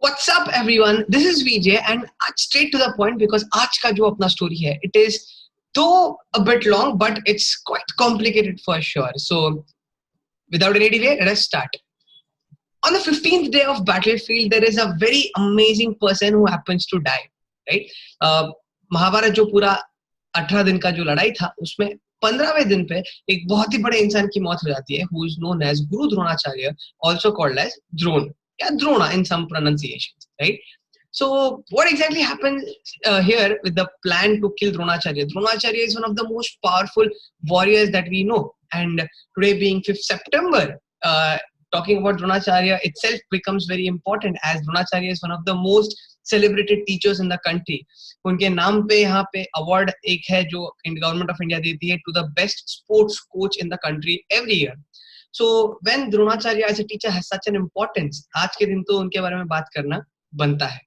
What's up everyone? This is VJ and straight to the point because आज का जो अपना story है, it is though a bit long but it's quite complicated for sure. So without any delay, let us start. On the 15th day of battlefield, there is a very amazing person who happens to die. Right? Mahabharat जो पूरा 18 दिन का जो लड़ाई था, उसमें 15वें दिन पे एक बहुत ही बड़े इंसान की मौत हो जाती है, who is known as Guru Dronacharya, also called as Drone. Yeah, Drona in some pronunciations, right? So what exactly happened here with the plan to kill Dronacharya? Dronacharya is one of the most powerful warriors that we know, and today being 5th September, talking about Dronacharya itself becomes very important, as Dronacharya is one of the most celebrated teachers in the country. उनके नाम पे यहाँ पे award एक है जो government of India देती है to the best sports coach in the country every year. So when Dronacharya as a teacher has such an importance, आज के दिन तो उनके बारे में बात करना बनता है.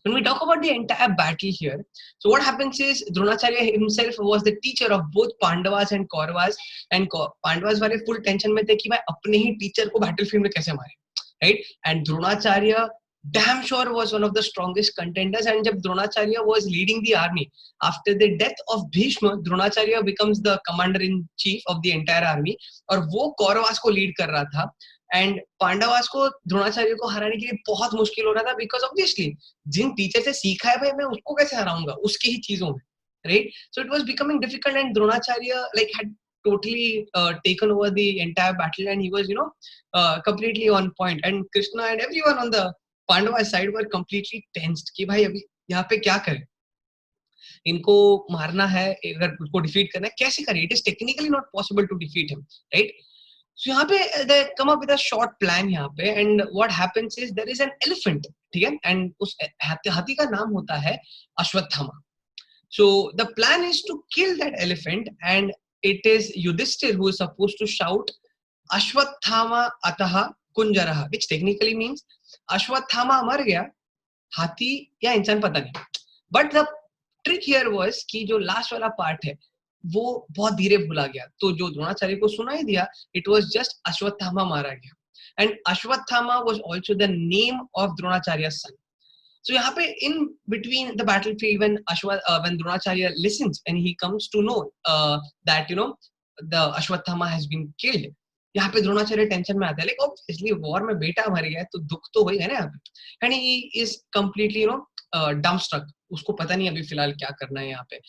When we talk about the entire battle here, so what happens is Dronacharya himself was the teacher of both Pandavas and Kauravas, and Pandavas वाले full tension में थे कि भाई अपने ही teacher को battlefield में कैसे मारे, right? And Dronacharya damn sure was one of the strongest contenders, and जब Dronacharya was leading the army after the death of Bhishma, Dronacharya becomes the commander in chief of the entire army, और वो कौरवास को lead कर रहा था, and Pandavas को द्रोणाचार्य को हराने के लिए बहुत मुश्किल हो रहा था, because obviously जिन टीचर से सीखा है भाई मैं उसको कैसे हराऊंगा उसकी ही चीजों में, right? So it was becoming difficult, and Dronacharya like had totally taken over the entire battle, and he was completely on point, and Krishna and everyone on the Pandava side were completely tensed कि भाई अभी यहाँ पे क्या करें, इनको मारना है, अगर उसको डिफीट करना है कैसे करें? It is technically not possible to defeat him, right? So यहाँ पे they come up with a short plan यहाँ पे, and what happens is there is an elephant, ठीक है, एंड उस हाथी का नाम होता है Ashwatthama. So the plan is to kill that elephant, and it is Yudhishthira who is supposed to shout Ashwatthama अतः कुंजरः, व्हिच टेक्निकली मींस अश्वत्थामा मर गया, हाथी या इंसान पता नहीं. But the trick here was कि जो लास्ट वाला पार्ट है वो बहुत धीरे भूला गया, तो जो द्रोणाचार्य को सुनाई दिया इट वाज जस्ट अश्वत्थामा मारा गया, and Ashwatthama was also the name of Dronacharya's son. So यहाँ पे in between the battlefield when Dronacharya listens and he comes to know that the Ashwatthama has been killed, यहाँ पे द्रोणाचार्य टेंशन में आता है, लाइक ऑब्वियसली वॉर में बेटा मर गया तो दुख तो होगा ना यहाँ पे, एंड ही इज कंप्लीटली डम्बस्ट्रक, उसको पता नहीं अभी फिलहाल क्या करना है यहाँ पे.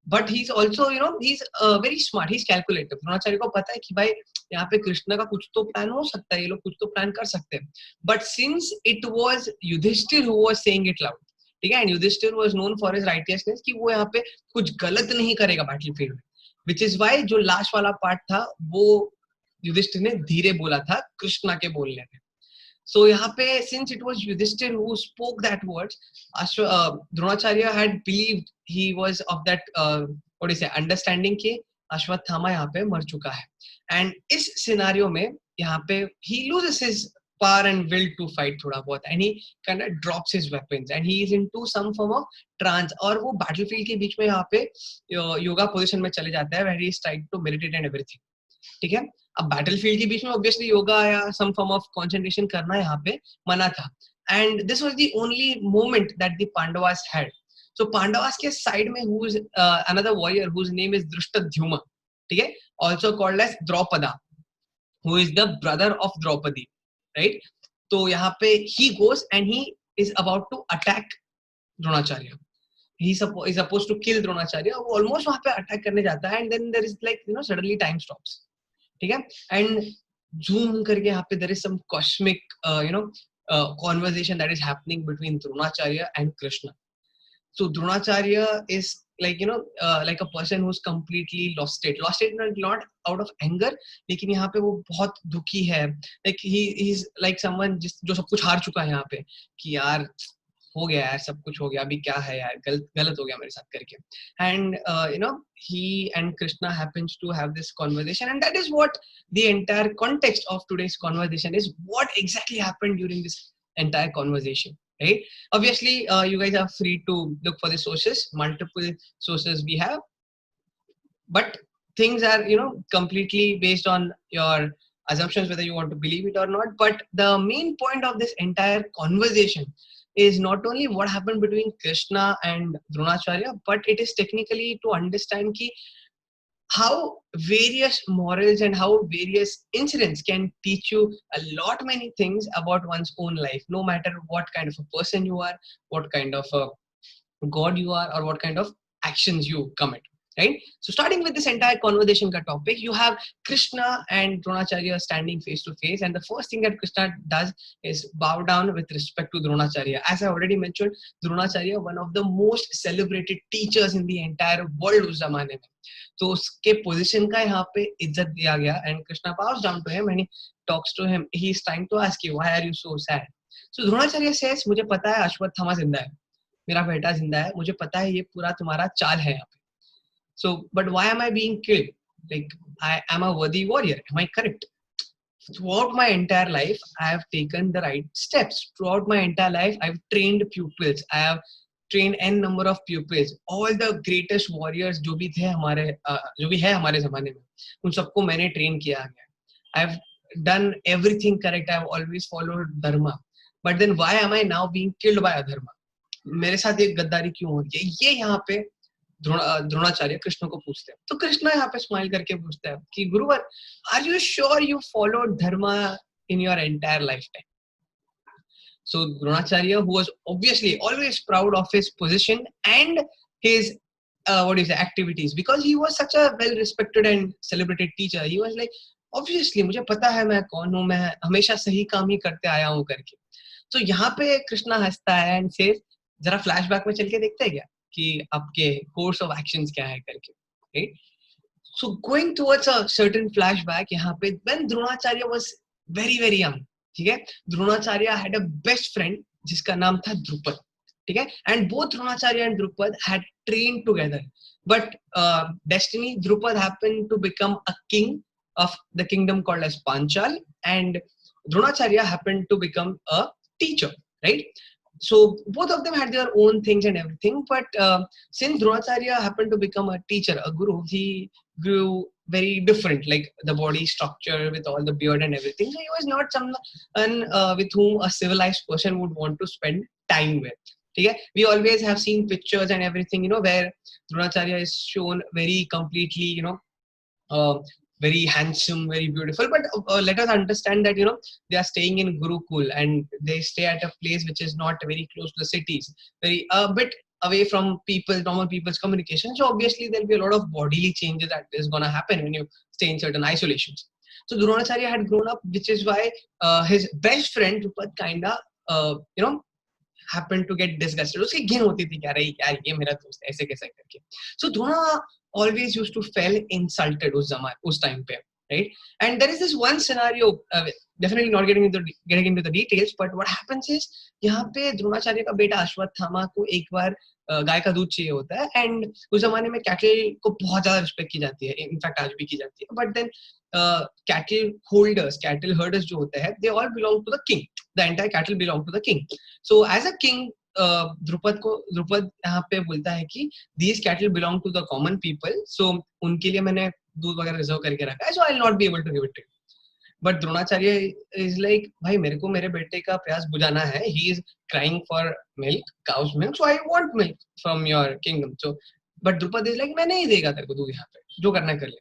But he is also he is very smart, he is calculative. Dronacharya को पता है कि भाई यहाँ पे कृष्ण का कुछ तो प्लान हो सकता है, ये लोग कुछ तो प्लान कर सकते हैं. But since it was Yudhishthir who was saying it loud, ठीक है, and Yudhishthir was known for his righteousness कि वो यहाँ पे कुछ गलत नहीं करेगा बैटलफील्ड में, व्हिच इज व्हाई जो लास्ट वाला पार्ट था वो युधिष्ठिर ने धीरे बोला था कृष्णा के बोलने में. So यहाँ पे since it was Yudhishthir who spoke that words, Dronacharya had believed, he was of that what do you say understanding कि अश्वत्थामा यहाँ पे मर चुका है, and इस सिनेरियो में यहाँ पे he loses his power and will to fight थोड़ा बहुत, and he kind of drops his weapons and he is into some form of trance, और वो battlefield के बीच में यहाँ पे योगा पोजीशन में चले जाता है where he is trying to meditate and everything, ठीक है. अब बैटलफील्ड के बीच में ऑब्वियसली योगा या सम फॉर्म ऑफ कंसंट्रेशन करना यहाँ पे मना था, and this was the only moment that the Pandavas had. So Pandavas के साइड में who is another warrior whose name is Dhrishtadyumna, ठीक है, also called as Draupada, who is the brother of Draupadi, right? तो यहाँ पे he goes and he is about to attack Dronacharya. He is supposed to kill Dronacharya. वो almost वहां पे attack करने जाता है, and then there is like suddenly time stops, ठीक है, एंड जूम करके यहाँ पे there is some cosmic conversation that is happening between Dronacharya and Krishna. So Dronacharya is like like a person who's completely lost it not out of anger, लेकिन यहाँ पे वो बहुत दुखी है, like he's like someone जो सब कुछ हार चुका है यहाँ पे कि यार हो गया यार, सब कुछ हो गया, अभी क्या है यार, गलत हो गया मेरे साथ करके. And he and Krishna happens to have this conversation, and that is what the entire context of today's conversation is. What exactly happened during this entire conversation, right? Obviously you guys are free to look for the sources, multiple sources we have, but things are completely based on your assumptions whether you want to believe it or not. But the main point of this entire conversation is not only what happened between Krishna and Dronacharya, but it is technically to understand ki how various morals and how various incidents can teach you a lot many things about one's own life, no matter what kind of a person you are, what kind of a god you are, or what kind of actions you commit, right? So starting with this entire conversation ka topic, you have Krishna and Dronacharya standing face to face, and the first thing that Krishna does is bow down with respect to Dronacharya. As I already mentioned, Dronacharya, one of the most celebrated teachers in the entire world उस जमाने में, तो उसके position का यहाँ पे इज्जत दिया गया, and Krishna bows down to him and he talks to him. He is trying to ask you, why are you so sad? So Dronacharya says, मुझे पता है अश्वत्थामा जिंदा है, मेरा बेटा जिंदा है, मुझे पता है ये पूरा तुम्हारा चाल है यहाँ पे. So, but why am I being killed? Like, I am a worthy warrior. Am I correct? Throughout my entire life, I have taken the right steps. Throughout my entire life, I've trained pupils. I have trained n number of pupils. All the greatest warriors जो भी थे हमारे जो भी है हमारे जमाने में, उन सबको मैंने train किया गया. I've done everything correct. I've always followed dharma. But then why am I now being killed by adharma? मेरे साथ एक गद्दारी क्यों हो रही है? ये यहाँ पे द्रोणाचार्य कृष्ण को पूछते हैं. तो कृष्ण यहाँ पे स्माइल करके पूछता है कि गुरुवर, are you sure you followed dharma in your entire lifetime? So Dronacharya, who was obviously always proud of his position and his activities, because he was such a well respected and celebrated teacher, he was like, obviously मुझे पता है मैं कौन हूँ, मैं हमेशा सही काम ही करते आया हूँ करके. तो यहाँ पे कृष्णा हंसता है and says, जरा फ्लैशबैक में चल के देखते हैं क्या कि आपके कोर्स ऑफ एक्शंस क्या है करके, right? So going towards a certain flashback यहाँ पे, when Dronacharya was very very young, ठीक है, Dronacharya had a best friend जिसका नाम था Drupad, ठीक है, and both Dronacharya and Drupad had trained together, but destiny, Drupad happened to become a king of the kingdom called as Panchal, and Dronacharya happened to become a teacher, right? So both of them had their own things and everything, but since Dronacharya happened to become a teacher, a guru, he grew very different, like the body structure with all the beard and everything. So he was not someone with whom a civilized person would want to spend time with. Okay? We always have seen pictures and everything, you know, where Dronacharya is shown very completely, you know, very handsome, very beautiful. But let us understand that, you know, they are staying in Gurukul and they stay at a place which is not very close to the cities, very a bit away from people, normal people's communication. So obviously there'll be a lot of bodily changes that is going to happen when you stay in certain isolations. So Dronacharya had grown up, which is why his best friend Drupad kinda, you know, happened to get disgusted. उसकी घिन होती थी, क्या रही यार ये मेरा दोस्त ऐसे कैसे करके. So Drona always used to feel insulted उस time पे, right? And there is this one scenario, definitely not getting into the details, but what happens is यहाँ पे द्रोणाचार्य का बेटा अश्वत्थामा को एक बार गाय का दूध चाहिए होता है, and उस जमाने में कैटल को बहुत ज्यादा रिस्पेक्ट की जाती है, इनफैक्ट आज भी की जाती है. बट देन cattle herders जो होते हैं, they all belong to the king. The entire cattle belong to the king. So as a king, Drupad यहाँ पे बोलता है कि these cattle belong to the common people, so उनके लिए मैंने दूध वगैरह रिजर्व करके रखा है, so I'll not be able to give it to you. But Dronacharya is like, भाई मेरे को मेरे बेटे का प्यास बुझाना है, he is crying for milk, cow's milk, so I want milk from your kingdom. So but Drupad is like, मैं नहीं देगा तेरे को दूध यहाँ पे, जो करना कर ले.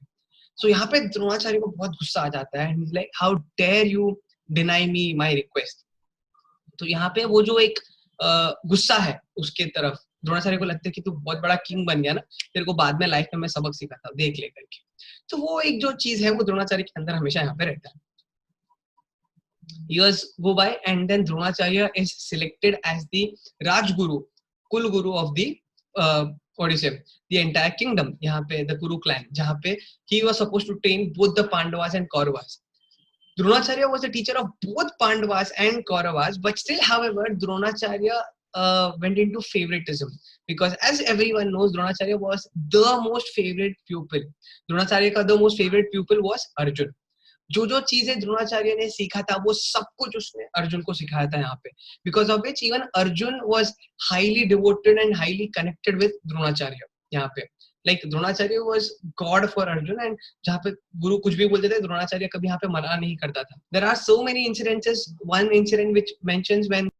So यहाँ पे द्रोणाचार्य को बहुत गुस्सा आ जाता है, and he's like, how dare you deny me my request. तो यहाँ पे वो जो एक गुस्सा है उसके तरफ, द्रोणाचार्य को लगता है कि तू बहुत बड़ा किंग बन गया ना, तेरे को बाद में लाइफ में मैं सबक सिखाता हूँ, देख ले करके. तो वो एक जो चीज है वो द्रोणाचार्य के अंदर हमेशा यहाँ पे रहता है. Years go by and then Dronacharya is selected as the Rajguru, Kul Guru of the what do you say, the entire kingdom. यहाँ पे the Kuru clan, जहाँ पे he was supposed to train both the Pandavas and Kauravas. Dronacharya was a teacher of both Pandavas and Kauravas, but still, however, Dronacharya went into favoritism, because as everyone knows, Dronacharya was the most favorite pupil. Dronacharya का the most favorite pupil was Arjun. जो चीजें द्रोणाचार्य ने सीखा था वो सब कुछ उसने अर्जुन को सिखाया था यहाँ पे, because of which even Arjun was highly devoted and highly connected with Dronacharya यहाँ पे. Like Dronacharya was God for Arjun, and जहाँ पे गुरु कुछ भी बोलते थे, द्रोणाचार्य कभी यहाँ पे मना नहीं करता था. There are so many incidences. One incident which mentions when